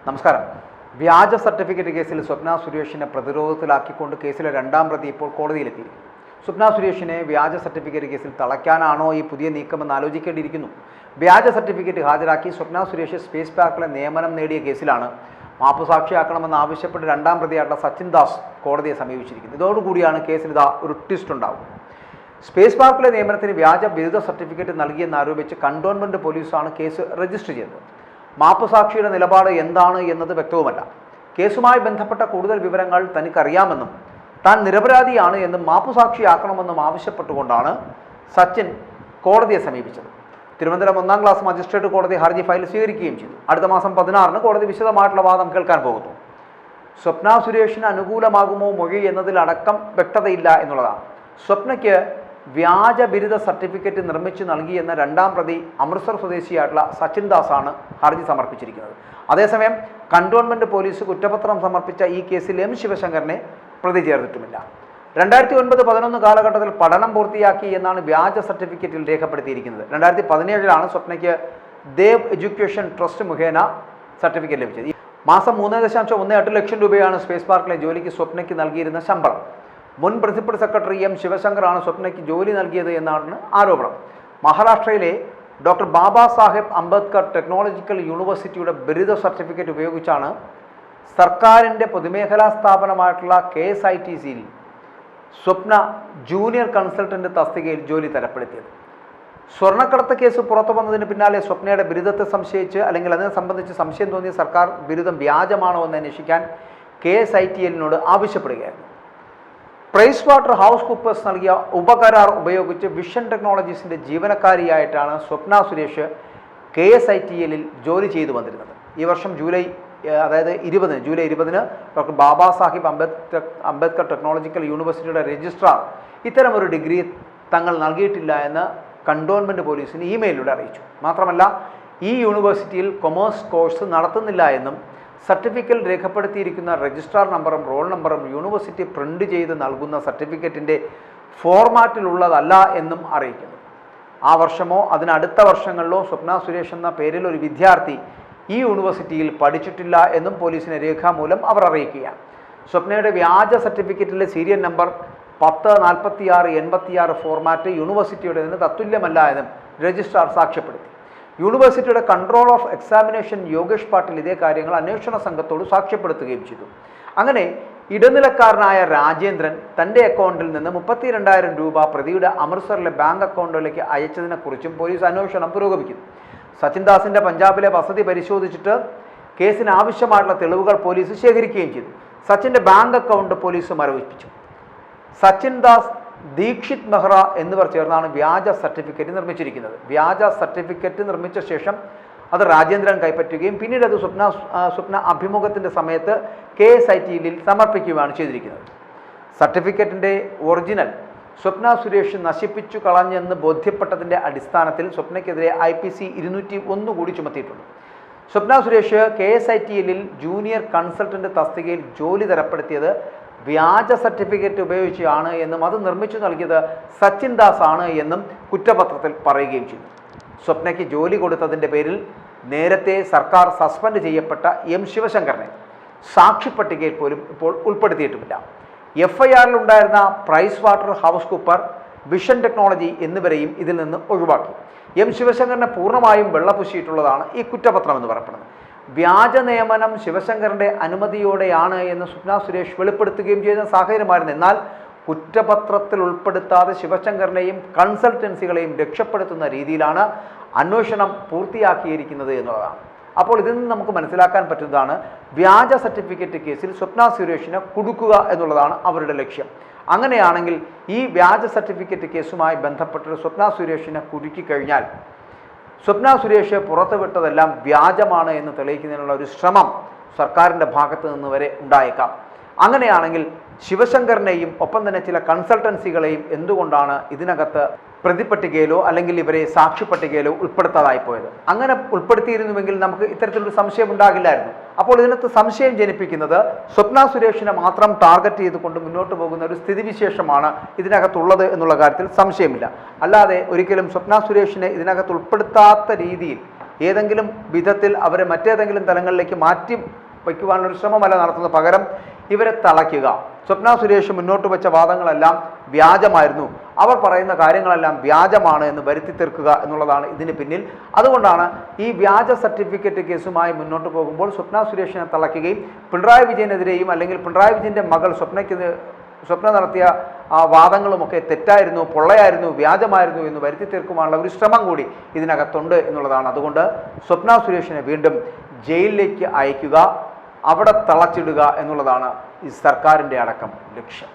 നമസ്കാരം. വ്യാജ സർട്ടിഫിക്കറ്റ് കേസിൽ സ്വപ്ന സുരേഷിനെ പ്രതിരോധത്തിലാക്കിക്കൊണ്ട് കേസിലെ രണ്ടാം പ്രതി ഇപ്പോൾ കോടതിയിലെത്തിയിരിക്കുന്നു. സ്വപ്ന സുരേഷിനെ വ്യാജ സർട്ടിഫിക്കറ്റ് കേസിൽ തളയ്ക്കാനാണോ ഈ പുതിയ നീക്കമെന്ന് ആലോചിക്കേണ്ടിയിരിക്കുന്നു. വ്യാജ സർട്ടിഫിക്കറ്റ് ഹാജരാക്കി സ്വപ്ന സുരേഷ് സ്പേസ് പാർക്കിലെ നിയമനം നേടിയ കേസിലാണ് മാപ്പുസാക്ഷിയാക്കണമെന്ന് ആവശ്യപ്പെട്ട് രണ്ടാം പ്രതിയായിട്ടുള്ള സച്ചിൻ ദാസ് കോടതിയെ സമീപിച്ചിരിക്കുന്നത്. ഇതോടുകൂടിയാണ് കേസിൽ ഒരു ട്വിസ്റ്റ് ഉണ്ടാകും. സ്പേസ് പാർക്കിലെ നിയമനത്തിന് വ്യാജ ബിരുദ സർട്ടിഫിക്കറ്റ് നൽകിയെന്നാരോപിച്ച് കണ്ടോൺമെൻറ്റ് പോലീസാണ് കേസ് രജിസ്റ്റർ ചെയ്തത്. മാപ്പുസാക്ഷിയുടെ നിലപാട് എന്താണ് എന്നത് വ്യക്തവുമല്ല. കേസുമായി ബന്ധപ്പെട്ട കൂടുതൽ വിവരങ്ങൾ തനിക്കറിയാമെന്നും താൻ നിരപരാധിയാണ് എന്നും മാപ്പുസാക്ഷിയാക്കണമെന്നും ആവശ്യപ്പെട്ടുകൊണ്ടാണ് സച്ചിൻ കോടതിയെ സമീപിച്ചത്. തിരുവനന്തപുരം 1-ാം ക്ലാസ് മജിസ്ട്രേറ്റ് കോടതി ഹർജി ഫയൽ സ്വീകരിക്കുകയും ചെയ്തു. അടുത്ത മാസം 16-ന് കോടതി വിശദമായിട്ടുള്ള വാദം കേൾക്കാൻ പോകുന്നു. സ്വപ്ന സുരേഷിന് അനുകൂലമാകുമോ മൊഴി എന്നതിലടക്കം വ്യക്തതയില്ല എന്നുള്ളതാണ്. സ്വപ്നയ്ക്ക് വ്യാജ ബിരുദ സർട്ടിഫിക്കറ്റ് നിർമ്മിച്ച് നൽകിയെന്ന രണ്ടാം പ്രതി അമൃത്സർ സ്വദേശിയായിട്ടുള്ള സച്ചിൻ ദാസാണ് ഹർജി സമർപ്പിച്ചിരിക്കുന്നത്. അതേസമയം കണ്ടോൺമെൻറ്റ് പോലീസ് കുറ്റപത്രം സമർപ്പിച്ച ഈ കേസിൽ എം ശിവശങ്കറിനെ പ്രതി ചേർത്തിട്ടുമില്ല. 2009-11 കാലഘട്ടത്തിൽ പഠനം പൂർത്തിയാക്കി എന്നാണ് വ്യാജ സർട്ടിഫിക്കറ്റിൽ രേഖപ്പെടുത്തിയിരിക്കുന്നത്. 2017-ലാണ് സ്വപ്നയ്ക്ക് ദേവ് എഡ്യൂക്കേഷൻ ട്രസ്റ്റ് മുഖേന സർട്ടിഫിക്കറ്റ് ലഭിച്ചത്. മാസം 3.18 ലക്ഷം രൂപയാണ് സ്പേസ് പാർക്കിലെ ജോലിക്ക് സ്വപ്നയ്ക്ക് നൽകിയിരുന്ന ശമ്പളം. മുൻ പ്രിൻസിപ്പൽ സെക്രട്ടറി എം ശിവശങ്കറാണ് സ്വപ്നയ്ക്ക് ജോലി നൽകിയത് എന്നാണ് ആരോപണം. മഹാരാഷ്ട്രയിലെ ഡോക്ടർ ബാബാ സാഹേബ് അംബേദ്കർ ടെക്നോളജിക്കൽ യൂണിവേഴ്സിറ്റിയുടെ ബിരുദ സർട്ടിഫിക്കറ്റ് ഉപയോഗിച്ചാണ് സർക്കാരിൻ്റെ പൊതുമേഖലാ സ്ഥാപനമായിട്ടുള്ള KSITCയിൽ സ്വപ്ന ജൂനിയർ കൺസൾട്ടൻ്റ് തസ്തികയിൽ ജോലി തരപ്പെടുത്തിയത്. സ്വർണ്ണക്കടത്ത് കേസ് പുറത്തു വന്നതിന് പിന്നാലെ സ്വപ്നയുടെ ബിരുദത്തെ സംശയിച്ച് അല്ലെങ്കിൽ അതിനെ സംബന്ധിച്ച് സംശയം തോന്നിയ സർക്കാർ ബിരുദം വ്യാജമാണോ എന്ന് അന്വേഷിക്കാൻ KSITLനോട് ആവശ്യപ്പെടുകയായിരുന്നു. പ്രൈസ് വാട്ടർ ഹൗസ് കൂപ്പേഴ്സ് നൽകിയ ഉപകരാർ ഉപയോഗിച്ച് വിഷൻ ടെക്നോളജീസിൻ്റെ ജീവനക്കാരിയായിട്ടാണ് സ്വപ്ന സുരേഷ് KSITLൽ ജോലി ചെയ്തു വന്നിരുന്നത്. ഈ വർഷം ജൂലൈ 20-ന് ഡോക്ടർ ബാബാ സാഹിബ് അംബേദ്കർ ടെക്നോളജിക്കൽ യൂണിവേഴ്സിറ്റിയുടെ രജിസ്ട്രാർ ഇത്തരമൊരു ഡിഗ്രി തങ്ങൾ നൽകിയിട്ടില്ല എന്ന് കണ്ടോൺമെൻറ്റ് പോലീസിന് ഇമെയിലൂടെ അറിയിച്ചു. മാത്രമല്ല ഈ യൂണിവേഴ്സിറ്റിയിൽ കൊമേഴ്സ് കോഴ്സ് നടത്തുന്നില്ല എന്നും സർട്ടിഫിക്കറ്റിൽ രേഖപ്പെടുത്തിയിരിക്കുന്ന രജിസ്ട്രാർ നമ്പറും റോൾ നമ്പറും യൂണിവേഴ്സിറ്റി പ്രിൻ്റ് ചെയ്ത് നൽകുന്ന സർട്ടിഫിക്കറ്റിൻ്റെ ഫോർമാറ്റിലുള്ളതല്ല എന്നും അറിയിക്കുന്നു. ആ വർഷമോ അതിനടുത്ത വർഷങ്ങളിലോ സ്വപ്ന സുരേഷ് എന്ന പേരിൽ ഒരു വിദ്യാർത്ഥി ഈ യൂണിവേഴ്സിറ്റിയിൽ പഠിച്ചിട്ടില്ല എന്നും പോലീസിനെ രേഖാമൂലം അവർ അറിയിക്കുകയാണ്. സ്വപ്നയുടെ വ്യാജ സർട്ടിഫിക്കറ്റിലെ സീരിയൽ നമ്പർ 104686 ഫോർമാറ്റ് യൂണിവേഴ്സിറ്റിയുടേതിന് തത്തുല്യമല്ല എന്നും രജിസ്ട്രാർ സാക്ഷ്യപ്പെടുത്തി. യൂണിവേഴ്സിറ്റിയുടെ കൺട്രോൾ ഓഫ് എക്സാമിനേഷൻ യോഗേഷ് പാട്ടിൽ ഇതേ കാര്യങ്ങൾ അന്വേഷണ സംഘത്തോട് സാക്ഷ്യപ്പെടുത്തുകയും ചെയ്തു. അങ്ങനെ ഇടനിലക്കാരനായ രാജേന്ദ്രൻ തൻ്റെ അക്കൗണ്ടിൽ നിന്ന് 32,000 രൂപ പ്രതിയുടെ അമൃത്സറിലെ ബാങ്ക് അക്കൗണ്ടിലേക്ക് അയച്ചതിനെക്കുറിച്ചും പോലീസ് അന്വേഷണം പുരോഗമിക്കുന്നു. സച്ചിൻ ദാസിൻ്റെ പഞ്ചാബിലെ വസതി പരിശോധിച്ചിട്ട് കേസിന് ആവശ്യമായിട്ടുള്ള തെളിവുകൾ പോലീസ് ശേഖരിക്കുകയും ചെയ്തു. സച്ചിൻ്റെ ബാങ്ക് അക്കൗണ്ട് പോലീസ് മരവിപ്പിച്ചു. സച്ചിൻ ദാസ്, ദീക്ഷിത് മെഹ്റ എന്നിവർ ചേർന്നാണ് വ്യാജ സർട്ടിഫിക്കറ്റ് നിർമ്മിച്ചിരിക്കുന്നത്. വ്യാജ സർട്ടിഫിക്കറ്റ് നിർമ്മിച്ച ശേഷം അത് രാജേന്ദ്രൻ കൈപ്പറ്റുകയും പിന്നീട് അത് സ്വപ്ന അഭിമുഖത്തിൻ്റെ സമയത്ത് KSITLൽ സമർപ്പിക്കുകയാണ് ചെയ്തിരിക്കുന്നത്. സർട്ടിഫിക്കറ്റിൻ്റെ ഒറിജിനൽ സ്വപ്ന സുരേഷ് നശിപ്പിച്ചു കളഞ്ഞെന്ന് ബോധ്യപ്പെട്ടതിൻ്റെ അടിസ്ഥാനത്തിൽ സ്വപ്നയ്ക്കെതിരെ IPC 201 കൂടി ചുമത്തിയിട്ടുണ്ട്. സ്വപ്ന സുരേഷ് KSITLൽ ജൂനിയർ കൺസൾട്ടൻ്റ് തസ്തികയിൽ ജോലി തരപ്പെടുത്തിയത് വ്യാജ സർട്ടിഫിക്കറ്റ് ഉപയോഗിച്ചാണ് എന്നും അത് നിർമ്മിച്ചു നൽകിയത് സച്ചിൻ ദാസ് ആണ് എന്നും കുറ്റപത്രത്തിൽ പറയുകയും ചെയ്തു. സ്വപ്നയ്ക്ക് ജോലി കൊടുത്തതിൻ്റെ പേരിൽ നേരത്തെ സർക്കാർ സസ്പെൻഡ് ചെയ്യപ്പെട്ട എം ശിവശങ്കറിനെ സാക്ഷിപ്പട്ടികയിൽ പോലും ഇപ്പോൾ ഉൾപ്പെടുത്തിയിട്ടുമില്ല. FIRൽ ഉണ്ടായിരുന്ന Price Waterhouse Cooper, Vision Technology എന്നിവരെയും ഇതിൽ നിന്ന് ഒഴിവാക്കി. എം ശിവശങ്കറിനെ പൂർണ്ണമായും വെള്ളപൂശിയിട്ടുള്ളതാണ് ഈ കുറ്റപത്രം എന്ന് പറയപ്പെടുന്നത്. വ്യാജ നിയമനം ശിവശങ്കറിൻ്റെ അനുമതിയോടെയാണ് എന്ന് സ്വപ്ന സുരേഷ് വെളിപ്പെടുത്തുകയും ചെയ്ത സാഹചര്യമായിരുന്നു. എന്നാൽ കുറ്റപത്രത്തിൽ ഉൾപ്പെടുത്താതെ ശിവശങ്കറിനെയും കൺസൾട്ടൻസികളെയും രക്ഷപ്പെടുത്തുന്ന രീതിയിലാണ് അന്വേഷണം പൂർത്തിയാക്കിയിരിക്കുന്നത് എന്നുള്ളതാണ്. അപ്പോൾ ഇതിൽ നിന്ന് നമുക്ക് മനസ്സിലാക്കാൻ പറ്റുന്നതാണ് വ്യാജ സർട്ടിഫിക്കറ്റ് കേസിൽ സ്വപ്ന സുരേഷിനെ കുടുക്കുക എന്നുള്ളതാണ് അവരുടെ ലക്ഷ്യം. അങ്ങനെയാണെങ്കിൽ ഈ വ്യാജ സർട്ടിഫിക്കറ്റ് കേസുമായി ബന്ധപ്പെട്ട് സ്വപ്ന സുരേഷിനെ കുടുക്കിക്കഴിഞ്ഞാൽ സ്വപ്ന സുരേഷ് പുറത്തുവിട്ടതെല്ലാം വ്യാജമാണ് എന്ന് തെളിയിക്കുന്നതിനുള്ള ഒരു ശ്രമം സർക്കാരിൻ്റെ ഭാഗത്തു നിന്ന് വരെ ഉണ്ടായേക്കാം. അങ്ങനെയാണെങ്കിൽ ശിവശങ്കറിനെയും ഒപ്പം തന്നെ ചില കൺസൾട്ടൻസികളെയും എന്തുകൊണ്ടാണ് ഇതിനകത്ത് പ്രതിപട്ടികയിലോ അല്ലെങ്കിൽ ഇവരെ സാക്ഷിപ്പട്ടികയിലോ ഉൾപ്പെടുത്താതായി പോയത്? അങ്ങനെ ഉൾപ്പെടുത്തിയിരുന്നുവെങ്കിൽ നമുക്ക് ഇത്തരത്തിലൊരു സംശയം ഉണ്ടാകില്ലായിരുന്നു. അപ്പോൾ ഇതിനകത്ത് സംശയം ജനിപ്പിക്കുന്നത് സ്വപ്ന സുരേഷിനെ മാത്രം ടാർഗറ്റ് ചെയ്തുകൊണ്ട് മുന്നോട്ട് പോകുന്ന ഒരു സ്ഥിതിവിശേഷമാണ് ഇതിനകത്തുള്ളത് എന്നുള്ള കാര്യത്തിൽ സംശയമില്ല. അല്ലാതെ ഒരിക്കലും സ്വപ്ന സുരേഷിനെ ഇതിനകത്ത് ഉൾപ്പെടുത്താത്ത രീതിയിൽ ഏതെങ്കിലും വിധത്തിൽ അവരെ മറ്റേതെങ്കിലും തലങ്ങളിലേക്ക് മാറ്റി വയ്ക്കുവാനുള്ളൊരു ശ്രമമല്ല നടത്തുന്നത്. പകരം ഇവരെ തളയ്ക്കുക. സ്വപ്ന സുരേഷ് മുന്നോട്ട് വെച്ച വാദങ്ങളെല്ലാം വ്യാജമായിരുന്നു, അവർ പറയുന്ന കാര്യങ്ങളെല്ലാം വ്യാജമാണ് എന്ന് വരുത്തി തീർക്കുക എന്നുള്ളതാണ് ഇതിന് പിന്നിൽ. അതുകൊണ്ടാണ് ഈ വ്യാജ സർട്ടിഫിക്കറ്റ് കേസുമായി മുന്നോട്ട് പോകുമ്പോൾ സ്വപ്ന സുരേഷിനെ തളയ്ക്കുകയും പിണറായി വിജയനെതിരെയും അല്ലെങ്കിൽ പിണറായി വിജയൻ്റെ മകൾ സ്വപ്ന നടത്തിയ ആ വാദങ്ങളുമൊക്കെ തെറ്റായിരുന്നു, പൊള്ളയായിരുന്നു, വ്യാജമായിരുന്നു എന്ന് വരുത്തി തീർക്കുവാനുള്ള ഒരു ശ്രമം കൂടി ഇതിനകത്തുണ്ട് എന്നുള്ളതാണ്. അതുകൊണ്ട് സ്വപ്ന സുരേഷിനെ വീണ്ടും ജയിലിലേക്ക് അയക്കുക, അവിടെ തളച്ചിടുക എന്നുള്ളതാണ് ഈ സർക്കാരിൻ്റെ അടക്കം ലക്ഷ്യം.